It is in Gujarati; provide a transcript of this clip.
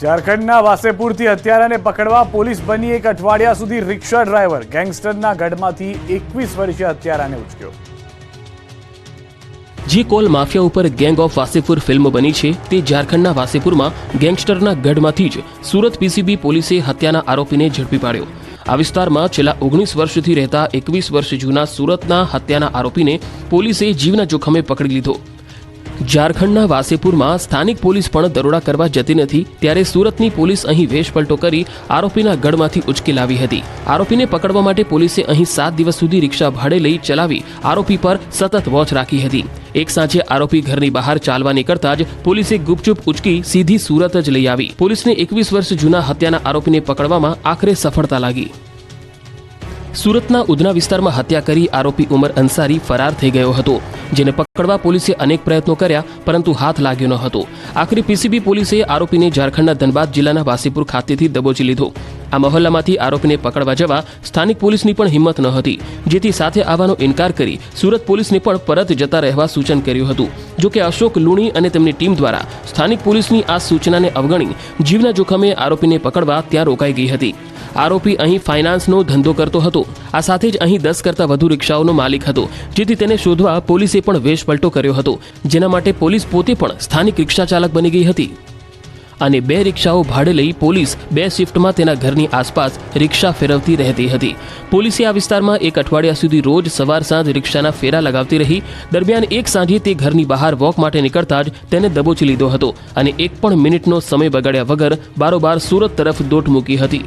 ઝારખંડના વાસેપુરથી હત્યારાને પકડવા પોલીસ બની 1 અઠવાડિયા સુધી રિક્ષા ડ્રાઈવર ગેંગસ્ટરના ગઢમાંથી 21 વર્ષીય હત્યારાને ઉચક્યો। જે કોલ માફિયા ઉપર ગેંગ ઓફ વાસેપુર ફિલ્મ બની છે તે ઝારખંડના વાસેપુરમાં ગેંગસ્ટરના ગઢમાંથી જ સુરત પીસીબી પોલીસે હત્યાના આરોપીને ઝડપી પાડ્યો। આ વિસ્તારમાં છેલ્લા 19 વર્ષથી રહેતા 21 વર્ષ જૂના સુરતના હત્યાના આરોપીને પોલીસે જીવના જોખમે પકડી લીધો। ઝારખંડના વાસેપુરમાં સ્થાનિક પોલીસ પણ દરોડા કરવા જતી નથી ત્યારે સુરતની પોલીસ અહીં વેશપલટો કરી આરોપીના ગઢમાંથી ઉચકી લાવી હતી। આરોપીને પકડવા માટે પોલીસે અહીં 7 દિવસ સુધી રિક્ષા ભાડે લઈ ચલાવી આરોપી પર સતત વોચ રાખી હતી। એક સાંજે આરોપી ઘરની બહાર ચાલવા નીકળતા જ પોલીસે ગુપચુપ ઉચકી સીધી સુરત જ લઈ આવી। પોલીસને 21 વર્ષ જૂના હત્યાના આરોપીને પકડવામાં આખરે સફળતા લાગી। સુરતના ઉધના વિસ્તારમાં હત્યા કરી આરોપી ઉમર અંસારી ફરાર થઈ ગયો હતો, જેને પકડવા પોલીસે અનેક પ્રયત્નો કર્યા પરંતુ હાથ લાગ્યો ન હતો। આખરે પીસીબી પોલીસે આરોપીને ઝારખંડના ધનબાદ જિલ્લાના વાસીપુર ખાતેથી દબોચી લીધો। આ મહોલ્લામાંથી આરોપીને પકડવા જવા સ્થાનિક પોલીસની પણ હિંમત ન હતી, જેથી સાથે આવવાનો ઇનકાર કરી સુરત પોલીસને પણ પરત જતા રહેવા સૂચન કર્યું હતું। જોકે અશોક લુણી અને તેમની ટીમ દ્વારા સ્થાનિક પોલીસની આ સૂચનાને અવગણી જીવના જોખમે આરોપીને પકડવા ત્યાં રોકાઈ ગઈ હતી। આરોપી અહીં ફાઇનાન્સનો ધંધો કરતો હતો। આ સાથે જ અહીં 10 કરતાં વધુ રિક્ષાઓનો માલિક હતો, જેથી તેને શોધવા પોલીસે પણ વેશપલટો કર્યો હતો, જેના માટે પોલીસ પોતે પણ સ્થાનિક રિક્ષા ચાલક બની ગઈ હતી અને 2 રિક્ષાઓ ભાડે લઈ પોલીસ 2 શિફ્ટમાં તેના ઘરની આસપાસ રિક્ષા ફેરવતી રહેતી હતી। પોલીસે આ વિસ્તારમાં 1 અઠવાડિયા સુધી રોજ સવાર સાંજ રિક્ષાના ફેરા લગાવતી રહી। દરમિયાન એક સાંજે તે ઘરની બહાર વોક માટે નીકળતા જ તેને દબોચી લીધો હતો અને 1 પણ મિનિટનો સમય બગાડ્યા વગર બારોબાર સુરત તરફ દોટ મૂકી હતી।